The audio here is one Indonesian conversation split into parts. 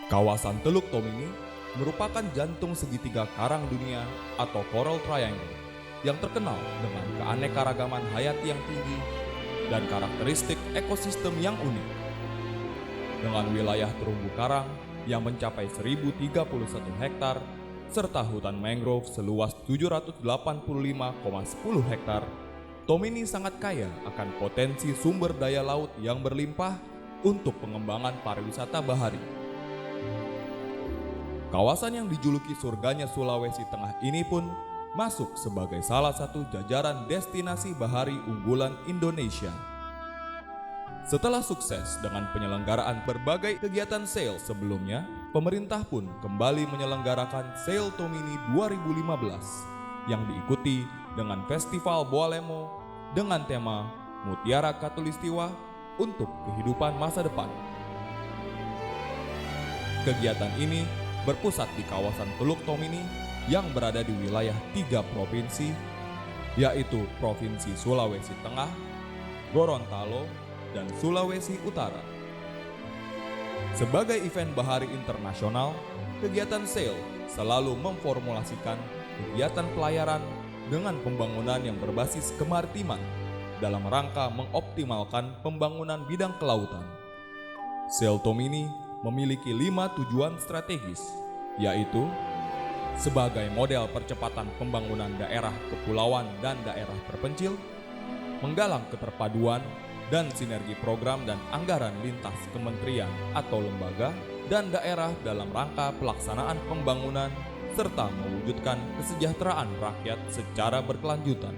Kawasan Teluk Tomini merupakan jantung segitiga karang dunia atau Coral Triangle yang terkenal dengan keanekaragaman hayati yang tinggi dan karakteristik ekosistem yang unik. Dengan wilayah terumbu karang yang mencapai 1031 hektar serta hutan mangrove seluas 785,10 hektar, Tomini sangat kaya akan potensi sumber daya laut yang berlimpah untuk pengembangan pariwisata bahari. Kawasan yang dijuluki surganya Sulawesi Tengah ini pun masuk sebagai salah satu jajaran destinasi bahari unggulan Indonesia. Setelah sukses dengan penyelenggaraan berbagai kegiatan sail sebelumnya, pemerintah pun kembali menyelenggarakan Sail Tomini 2015 yang diikuti dengan Festival Boalemo dengan tema Mutiara Katulistiwa untuk kehidupan masa depan. Kegiatan ini berpusat di kawasan Teluk Tomini yang berada di wilayah 3 provinsi, yaitu Provinsi Sulawesi Tengah, Gorontalo, dan Sulawesi Utara. Sebagai event bahari internasional, kegiatan sail selalu memformulasikan kegiatan pelayaran dengan pembangunan yang berbasis kemaritiman dalam rangka mengoptimalkan pembangunan bidang kelautan. Sail Tomini memiliki 5 tujuan strategis, yaitu sebagai model percepatan pembangunan daerah kepulauan dan daerah terpencil, menggalang keterpaduan dan sinergi program dan anggaran lintas kementerian atau lembaga dan daerah dalam rangka pelaksanaan pembangunan serta mewujudkan kesejahteraan rakyat secara berkelanjutan.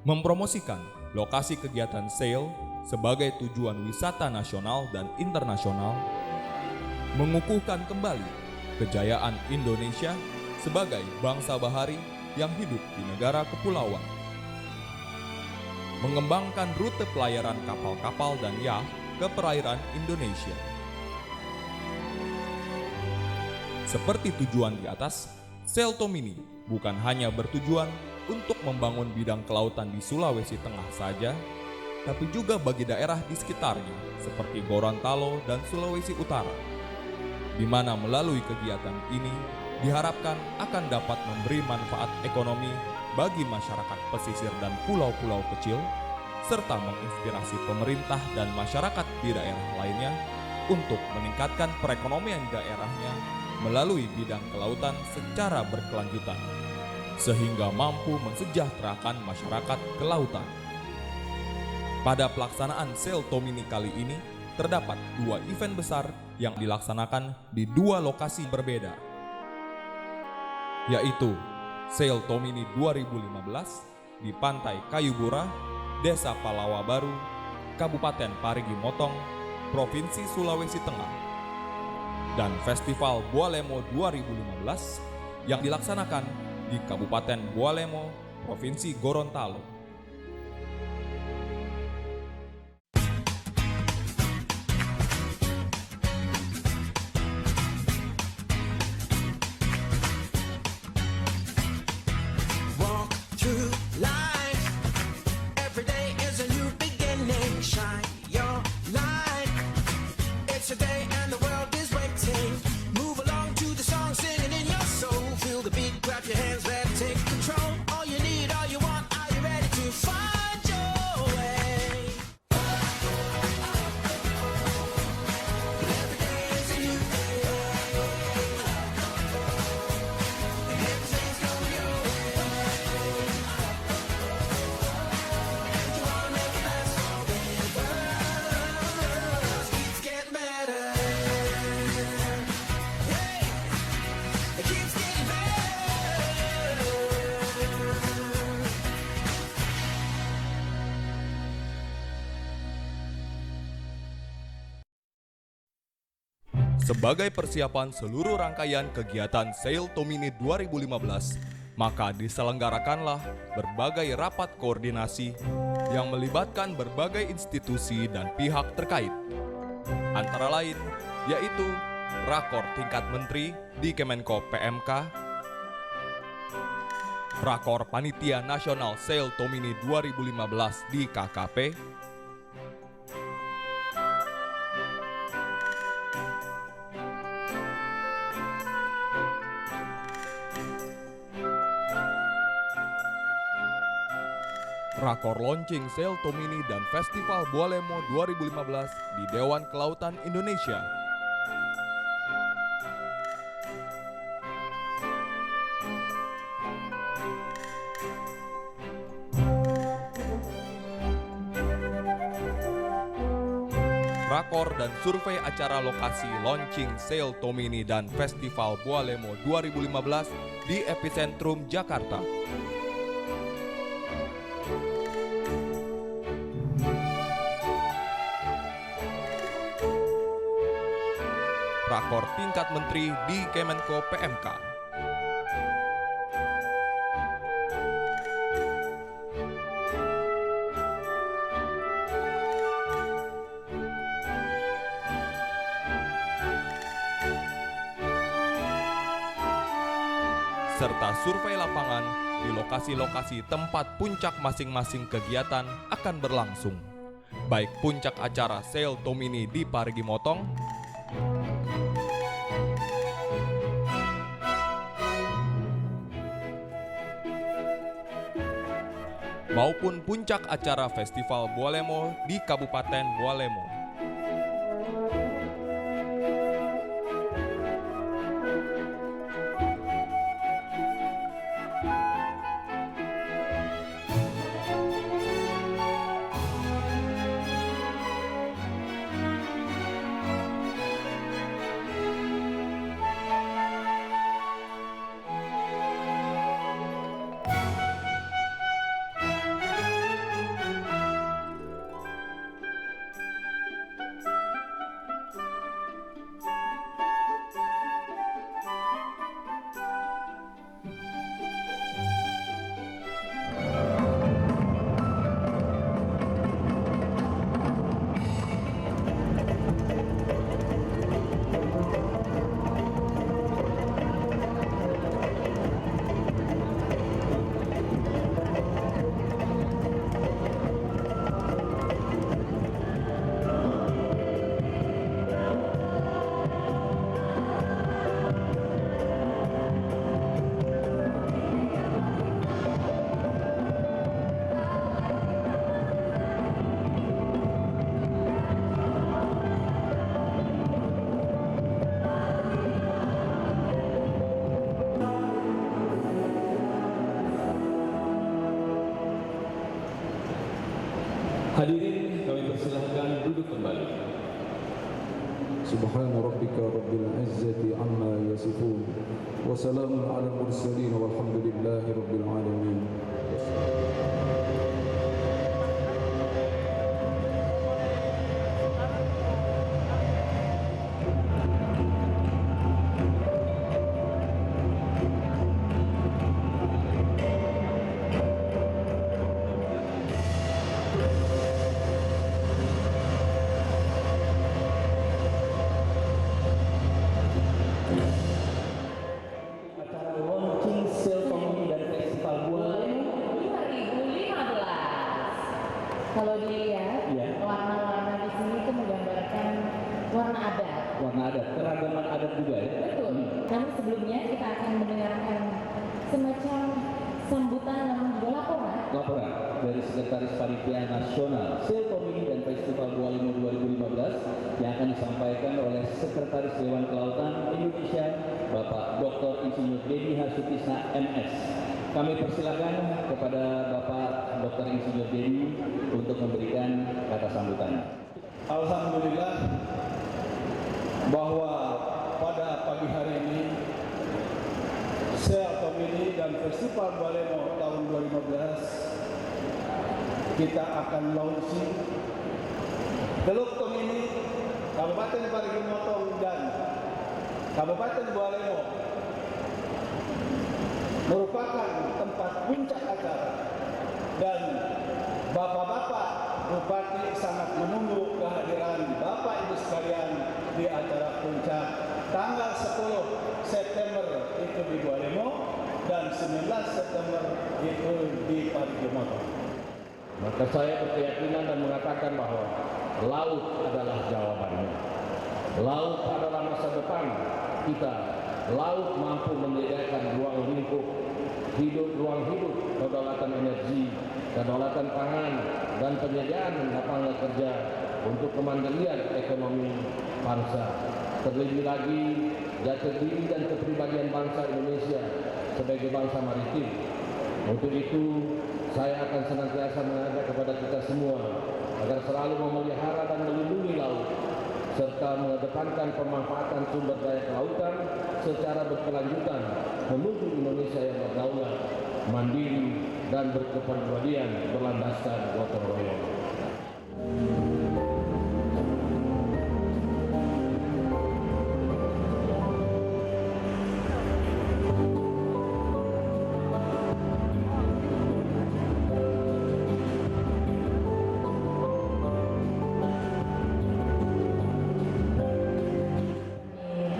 Mempromosikan lokasi kegiatan sail sebagai tujuan wisata nasional dan internasional, mengukuhkan kembali kejayaan Indonesia sebagai bangsa bahari yang hidup di negara kepulauan, mengembangkan rute pelayaran kapal-kapal dan yacht ke perairan Indonesia. Seperti tujuan di atas, Sail Tomini bukan hanya bertujuan untuk membangun bidang kelautan di Sulawesi Tengah saja, tapi juga bagi daerah di sekitarnya seperti Gorontalo dan Sulawesi Utara, di mana melalui kegiatan ini diharapkan akan dapat memberi manfaat ekonomi bagi masyarakat pesisir dan pulau-pulau kecil, serta menginspirasi pemerintah dan masyarakat di daerah lainnya untuk meningkatkan perekonomian daerahnya melalui bidang kelautan secara berkelanjutan, sehingga mampu mensejahterakan masyarakat kelautan. Pada pelaksanaan Sail Tomini kali ini, terdapat 2 event besar yang dilaksanakan di 2 lokasi berbeda, yaitu Sail Tomini 2015 di Pantai Kayubura, Desa Palawa Baru, Kabupaten Parigi Motong, Provinsi Sulawesi Tengah, dan Festival Boalemo 2015 yang dilaksanakan di Kabupaten Boalemo, Provinsi Gorontalo. Sebagai persiapan seluruh rangkaian kegiatan Sail Tomini 2015, maka diselenggarakanlah berbagai rapat koordinasi yang melibatkan berbagai institusi dan pihak terkait. Antara lain, yaitu Rakor tingkat Menteri di Kemenko PMK, Rakor Panitia Nasional Sail Tomini 2015 di KKP, Rakor Launching Sail Tomini dan Festival Bualemo 2015 di Dewan Kelautan Indonesia. Rakor dan survei acara lokasi Launching Sail Tomini dan Festival Bualemo 2015 di Epicentrum Jakarta. Rakor tingkat menteri di Kemenko PMK. Serta survei lapangan di lokasi-lokasi tempat puncak masing-masing kegiatan akan berlangsung. Baik puncak acara Sail Tomini di Parigi Motong, maupun puncak acara Festival Bualemo di Kabupaten Bualemo. Hadirin, kami persilahkan duduk kembali. Subhana rabbika rabbil izzati amma yasifun wa salamun alal mursalin walhamdulillahi rabbil alamin. Kalau dilihat, warna-warna di sini itu menggambarkan warna adat. Warna adat, keragaman adat juga ya? Betul. Namun sebelumnya kita akan mendengarkan semacam sambutan namun juga laporan. Laporan dari Sekretaris Panitia Nasional Sail Tomini dan Festival Bualemo 2015 yang akan disampaikan oleh Sekretaris Dewan Kelautan Indonesia, Bapak Dr. Insinyur Dedi Hasutisna MS. Kami persilakan kepada Bapak Dr. Insinyur Dedi untuk memberikan kata sambutan. Alhamdulillah bahwa pada pagi hari ini Sail Tomini dan Festival Bualemo tahun 2015 kita akan launching Teluk Tomini, Kabupaten Parigi Motong dan Kabupaten Bualemo merupakan tempat puncak acara dan Bapak-bapak Bupati sangat menunggu kehadiran Bapak Ibu sekalian di acara puncak tanggal 10 September itu di Bualemo dan 19 September itu di Parigi Motong. Maka saya berkeyakinan dan mengatakan bahwa laut adalah jawabannya. Laut adalah masa depan kita. Laut mampu menyediakan ruang lingkup hidup, kedaulatan energi kedaulatan pangan, dan penyediaan lapangan kerja untuk kemandirian ekonomi bangsa. Terlebih lagi, jati diri dan kepribadian bangsa Indonesia sebagai bangsa maritim. Untuk itu, saya akan senantiasa mengajak kepada kita semua agar selalu memelihara dan melindungi laut, serta mengedepankan pemanfaatan sumber daya kelautan secara berkelanjutan menuju Indonesia yang berdaulat, mandiri, dan berkepribadian berlandaskan gotong royong.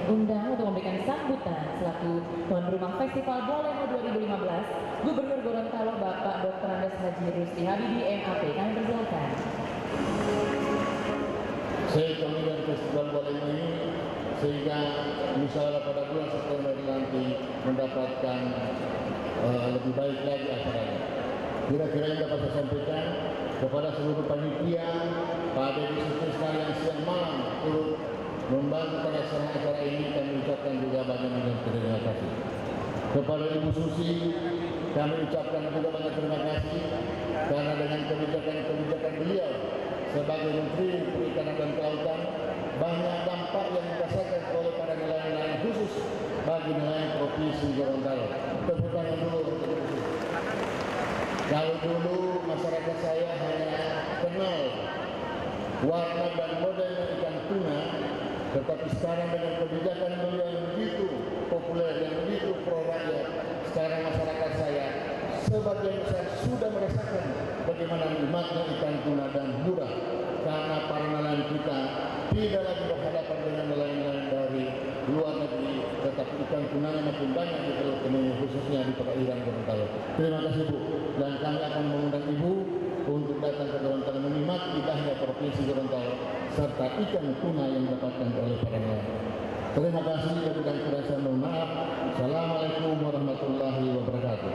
Undang untuk memberikan sambutan selaku tuan rumah Festival Bolemo 2015, Gubernur Gorontalo Bapak Dr. Andes Haji Rusdi Habibie MAP. Kami persilakan. Saya pemilihan Festival Bolemo ini sehingga misalnya pada bulan September nanti mendapatkan lebih baik lagi acaranya. Kira-kira yang dapat saya sampaikan kepada seluruh panitia, pada disiplin sekalian siang malam turut membantu pelaksanaan acara ini, kami ucapkan juga banyak terima kasih. Kepada Ibu Susi, kami ucapkan juga banyak terima kasih karena dengan kebijakan-kebijakan beliau sebagai Menteri Perikanan dan Kelautan, banyak dampak yang dirasakan oleh para nelayan-nelayan khusus bagi nelayan Provinsi Gorontalo. Tepuk tangan dulu untuk Ibu Susi. Kalau dulu masyarakat saya hanya kenal warna dan modelnya ikan tuna, tetapi sekarang dengan kebijakan beliau yang begitu populer, yang begitu pro rakyat, sekarang masyarakat saya sebagian besar sudah merasakan bagaimana nikmatnya ikan tuna dan murah, karena para nelayan kita tidak lagi berhadapan dengan nelayan-nelayan dari luar negeri, tetapi ikan tunanya makin banyak di Teluk Kenung, khususnya di perairan Gorontalo. Terima kasih Bu, dan kami akan mengundang Ibu untuk datang ke Gorontalo menikmati indahnya Provinsi Gorontalo serta ikan tuna yang didapatkan oleh para nelayan. Terima kasih, dan kurang saya mohon maaf. Assalamualaikum warahmatullahi wabarakatuh.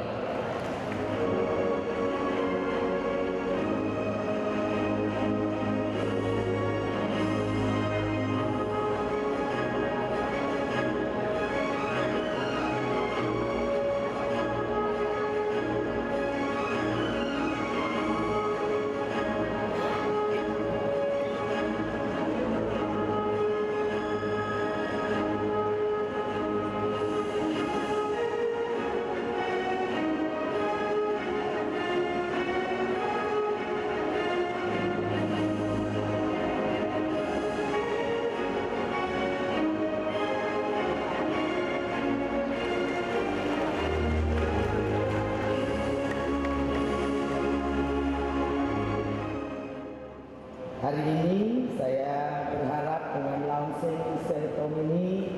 Hari ini saya berharap dengan launching Selkom ini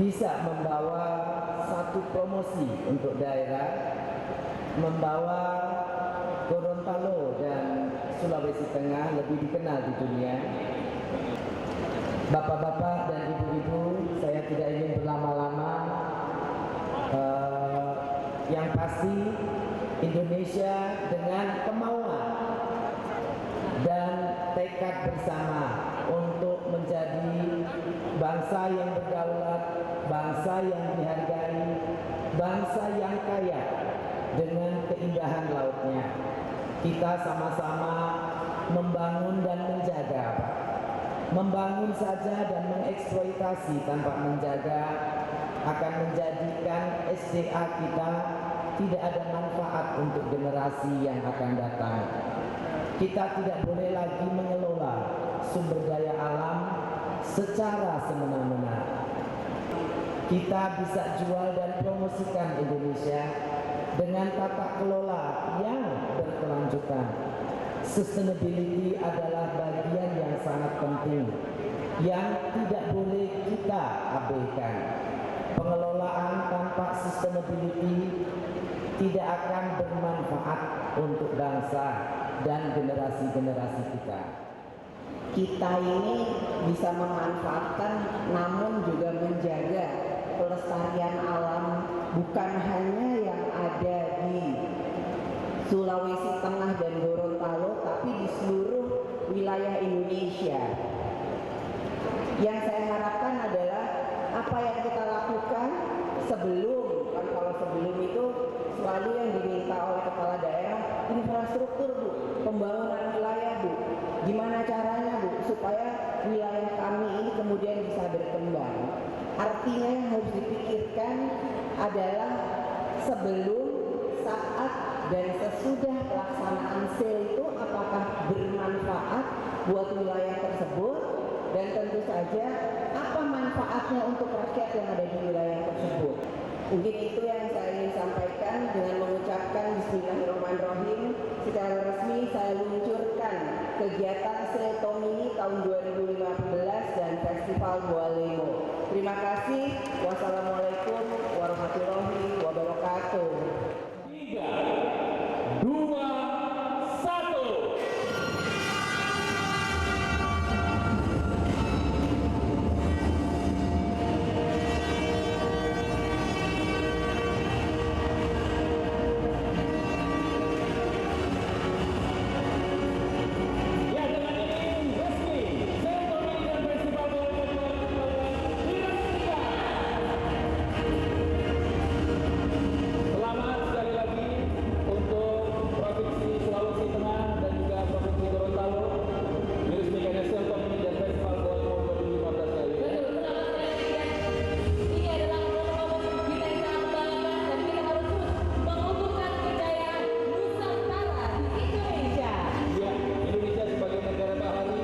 bisa membawa satu promosi untuk daerah, membawa Gorontalo dan Sulawesi Tengah lebih dikenal di dunia. Bapak-bapak dan ibu-ibu, saya tidak ingin berlama-lama. Yang pasti Indonesia dengan kemauan dan tekad bersama untuk menjadi bangsa yang berdaulat, bangsa yang dihargai, bangsa yang kaya dengan keindahan lautnya. Kita sama-sama membangun dan menjaga. Membangun saja dan mengeksploitasi tanpa menjaga akan menjadikan SDA kita tidak ada manfaat untuk generasi yang akan datang. Kita tidak boleh lagi mengelola sumber daya alam secara semena-mena. Kita bisa jual dan promosikan Indonesia dengan tata kelola yang berkelanjutan. Sustainability adalah bagian yang sangat penting yang tidak boleh kita abaikan. Pengelolaan tanpa sustainability tidak akan bermanfaat untuk bangsa dan generasi-generasi kita. Kita ini bisa memanfaatkan namun juga menjaga pelestarian alam bukan hanya yang ada di Sulawesi Tengah dan Gorontalo, tapi di seluruh wilayah Indonesia. Yang saya harapkan adalah apa yang kita lakukan sebelum, kan kalau sebelum itu selalu yang diminta oleh kepala daerah infrastruktur Bu, pembangunan wilayah Bu. Gimana caranya Bu supaya wilayah kami ini kemudian bisa berkembang. Artinya yang harus dipikirkan adalah sebelum, saat, dan sesudah pelaksanaan sale itu apakah bermanfaat buat wilayah tersebut, dan tentu saja apa manfaatnya untuk rakyat yang ada di wilayah tersebut. Mungkin itu yang saya ingin sampaikan dengan mengucapkan Bismillahirrahmanirrahim. Secara resmi saya luncurkan kegiatan Sale Tomini tahun 2015 dan Festival Bualemo. Terima kasih. Wassalamualaikum warahmatullahi wabarakatuh. 3, 2, 1. Ya, dengan ini resmi Sale Tomini dan Festival Bualemo 2015 diresmikan. Selamat sekali lagi untuk Provinsi Sulawesi Tengah dan juga Provinsi Gorontalo diresmikannya Sale Tomini dan Festival Bualemo 2015 kali ini. Betul, selamat sekali lagi. Ini adalah momen-momen kita yang sangat bangga dan kita harus terus mengukuhkan kejayaan Nusantara di Indonesia. Ya, Indonesia sebagai negara bahari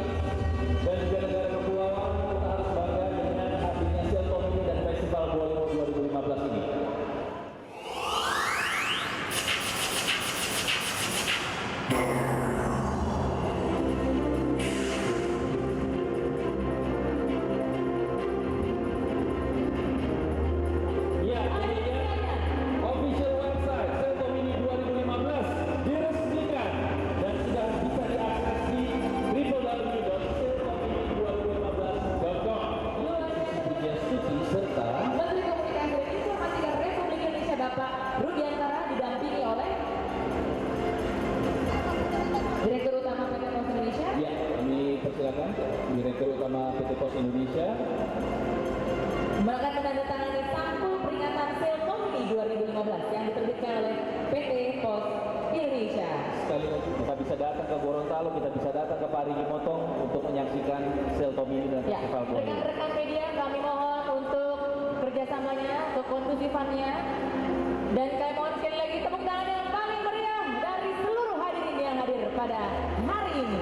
dan juga negara kepulauan, kita harus bangga dengan hadirnya Sale Tomini dan Festival Bualemo 2015 ini. Ya, ini dia official website Sale Tomini 2015 diresmikan dan sudah bisa diakses di www.saletomini2015.com. Sebagai studi serta Menteri Komunikasi dan Informatika Republik Indonesia Bapak Rudiantara didampingi oleh Direktur Utama PT Pos Indonesia. ya, kami persilakan Direktur Utama PT Pos Indonesia. Melakukan menandatangani sampul peringatan Sale Tomini 2015 yang diterbitkan oleh PT Pos Indonesia. Sekali lagi kita bisa datang ke Gorontalo, kita bisa datang ke Parigi Motong untuk menyaksikan Sale Tomini dan Ya, Festival Bualemo. rekan-rekan media kami mohon untuk kerjasamanya, untuk kondusifannya, dan kami mohon sekali lagi tepuk tangan yang paling meriah dari seluruh hadirin yang hadir pada hari ini.